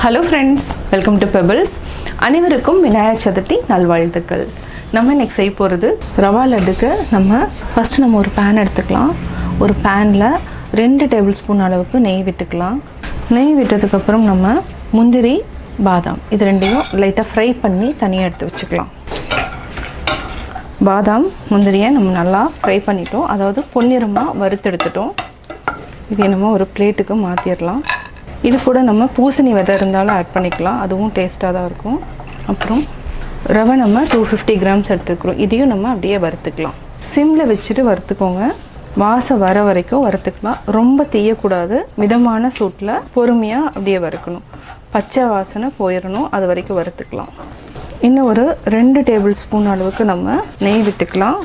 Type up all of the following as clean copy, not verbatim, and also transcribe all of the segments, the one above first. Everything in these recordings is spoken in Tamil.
Hello friends, welcome to Pebbles. அனைவருக்கும் விநாயகர் சதுர்த்தி நல்வாழ்த்துக்கள். நம்ம இன்னைக்கு செய்ய போறது ரவா லட்டுக்கு ஃபர்ஸ்ட் நம்ம ஒரு pan எடுத்துக்கலாம். ஒரு panல 2 டேபிள்ஸ்பூன் அளவுக்கு நெய் விட்டுக்கலாம். நெய் விட்டதுக்கு அப்புறம் நம்ம முந்திரி, பாதாம் இது ரெண்டையும் லைட்டா ஃப்ரை பண்ணி தனியா எடுத்து வச்சுக்கலாம். பாதாம், முந்திரியை நம்ம நல்லா ஃப்ரை பண்ணிட்டோம். அதாவது பொன்னிறமா வறுத்தெடுத்துட்டோம். இதை நம்ம ஒரு பிளேட்டுக்கு மாத்திரலாம். இது கூட நம்ம பூசணி விதை இருந்தாலும் ஆட் பண்ணிக்கலாம். அதுவும் டேஸ்ட்டாக தான் இருக்கும். அப்புறம் ரவை நம்ம 250 கிராம்ஸ் எடுத்துக்கிறோம். இதையும் நம்ம அப்படியே வறுத்துக்கலாம். சிம்மில் வச்சுட்டு வறுத்துக்கோங்க. வாசம் வர வரைக்கும் வறுத்துக்கலாம். ரொம்ப தீயக்கூடாது. மிதமான சூட்டில் பொறுமையாக அப்படியே வறுக்கணும். பச்சை வாசனை போயிடணும். அது வரைக்கும் வறுத்துக்கலாம். இன்னும் ஒரு 2 டேபிள் ஸ்பூன் அளவுக்கு நம்ம நெய் விட்டுக்கலாம்.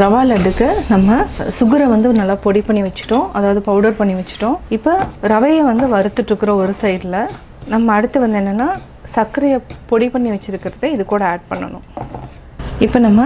ரவா லட்டுக்கு நம்ம சுகரை நல்லா பொடி பண்ணி வச்சுட்டோம். அதாவது பவுடர் பண்ணி வச்சுட்டோம். இப்போ ரவையை வறுத்துட்ருக்குற ஒரு சைடில் நம்ம அடுத்து என்னென்னா சர்க்கரையை பொடி பண்ணி வச்சுருக்கிறத இது கூட ஆட் பண்ணணும். இப்போ நம்ம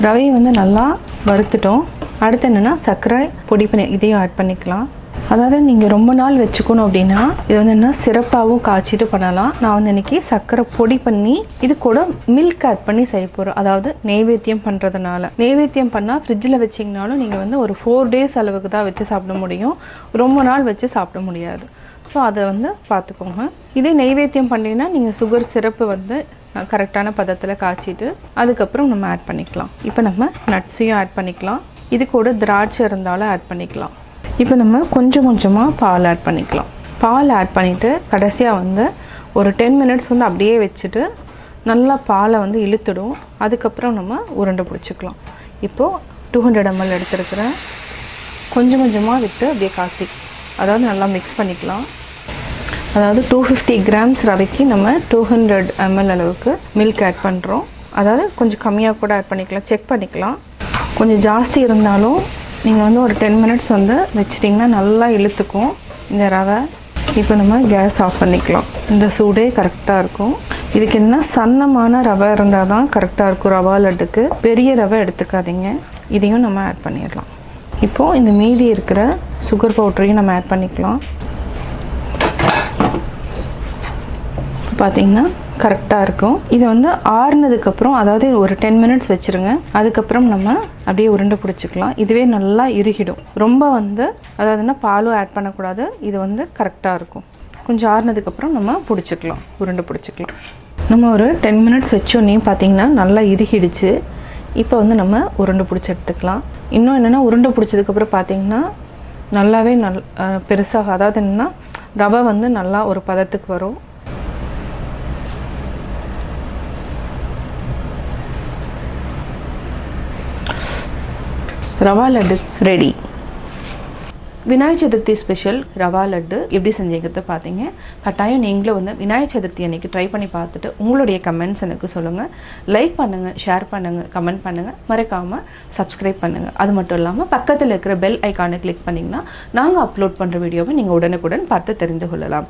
ரவையை நல்லா வறுத்துட்டோம். அடுத்து என்னென்னா சர்க்கரை பொடி பண்ணி இதையும் ஆட் பண்ணிக்கலாம். அதாவது நீங்கள் ரொம்ப நாள் வச்சுக்கணும் அப்படின்னா இது என்ன சிறப்பாகவும் காய்ச்சிட்டு பண்ணலாம். நான் இன்றைக்கி சர்க்கரை பொடி பண்ணி இது கூட மில்க் ஆட் பண்ணி செய்ய போகிறோம். அதாவது நெய்வேத்தியம் பண்ணுறதுனால நெய்வேத்தியம் பண்ணால் ஃப்ரிட்ஜில் வச்சிங்கனாலும் நீங்கள் ஒரு 4 டேஸ் அளவுக்கு தான் வச்சு சாப்பிட முடியும். ரொம்ப நாள் வச்சு சாப்பிட முடியாது. ஸோ அதை பார்த்துக்கோங்க. இதே நெய்வேத்தியம் பண்ணிங்கன்னா நீங்கள் சுகர் சிரப்பு கரெக்டான பதத்தில் காய்ச்சிட்டு அதுக்கப்புறம் நம்ம ஆட் பண்ணிக்கலாம். இப்போ நம்ம நட்ஸையும் ஆட் பண்ணிக்கலாம். இது கூட திராட்சை இருந்தாலும் ஆட் பண்ணிக்கலாம். இப்போ நம்ம கொஞ்சம் கொஞ்சமாக பால் ஆட் பண்ணிக்கலாம். பால் ஆட் பண்ணிவிட்டு கடைசியாக ஒரு 10 மினிட்ஸ் அப்படியே வச்சுட்டு நல்லா பாலை இழுத்துடும். அதுக்கப்புறம் நம்ம உருண்டை பிடிச்சிக்கலாம். இப்போது 200 ml எடுத்துருக்கிறேன். கொஞ்சம் கொஞ்சமாக விட்டு அப்படியே காய்ச்சி அதாவது நல்லா மிக்ஸ் பண்ணிக்கலாம். அதாவது 250 கிராம்ஸ் ரவைக்கு நம்ம 200 ml அளவுக்கு மில்க் ஆட் பண்ணுறோம். அதாவது கொஞ்சம் கம்மியாக கூட ஆட் பண்ணிக்கலாம். செக் பண்ணிக்கலாம். கொஞ்சம் ஜாஸ்தி இருந்தாலும் நீங்கள் ஒரு 10 மினிட்ஸ் வச்சிட்டிங்கன்னா நல்லா இழுத்துக்கும் இந்த ரவை. இப்போ நம்ம கேஸ் ஆஃப் பண்ணிக்கலாம். இந்த சூடே கரெக்டாக இருக்கும். இதுக்கு என்ன சன்னமான ரவை இருந்தால் தான் கரெக்டாக இருக்கும். ரவா லட்டுக்கு பெரிய ரவை எடுத்துக்காதீங்க. இதையும் நம்ம ஆட் பண்ணிடலாம். இப்போது இந்த மீதி இருக்கிற சுகர் பவுடரையும் நம்ம ஆட் பண்ணிக்கலாம். பார்த்திங்கன்னா கரெக்டாக இருக்கும். இது ஆறுனதுக்கப்புறம் அதாவது ஒரு 10 மினிட்ஸ் வச்சுருங்க. அதுக்கப்புறம் நம்ம அப்படியே உருண்டை பிடிச்சிக்கலாம். இதுவே நல்லா இறுகிடும். ரொம்ப அதாவதுன்னா பாலும் ஆட் பண்ணக்கூடாது. இது கரெக்டாக இருக்கும். கொஞ்சம் ஆறுனதுக்கப்புறம் நம்ம பிடிச்சிக்கலாம், உருண்டை பிடிச்சிக்கலாம். நம்ம ஒரு 10 மினிட்ஸ் வச்சோன்னே பார்த்திங்கன்னா நல்லா இறுகிடுச்சு. இப்போ நம்ம உருண்டை பிடிச்சி எடுத்துக்கலாம். இன்னும் என்னென்னா உருண்டை பிடிச்சதுக்கப்புறம் பார்த்திங்கன்னா நல்லாவே பெருசாக அதாவது என்னென்னா ரவை நல்லா ஒரு பதத்துக்கு வரும். ரவா லட்டு ரெடி. விநாயகர் சதுர்த்தி ஸ்பெஷல் ரவா லட்டு எப்படி செஞ்சீங்கிறத பார்த்தீங்க. கட்டாயம் நீங்களும் விநாயகர் சதுர்த்தி அன்றைக்கி ட்ரை பண்ணி பார்த்துட்டு உங்களுடைய கமெண்ட்ஸ் எனக்கு சொல்லுங்கள். லைக் பண்ணுங்கள், ஷேர் பண்ணுங்கள், கமெண்ட் பண்ணுங்கள், மறக்காமல் சப்ஸ்கிரைப் பண்ணுங்கள். அது மட்டும் இல்லாமல் பக்கத்தில் இருக்கிற பெல் ஐக்கானை கிளிக் பண்ணிங்கன்னா நாங்கள் அப்லோட் பண்ணுற வீடியோவை நீங்கள் உடனுக்குடன் பார்த்து தெரிந்து கொள்ளலாம்.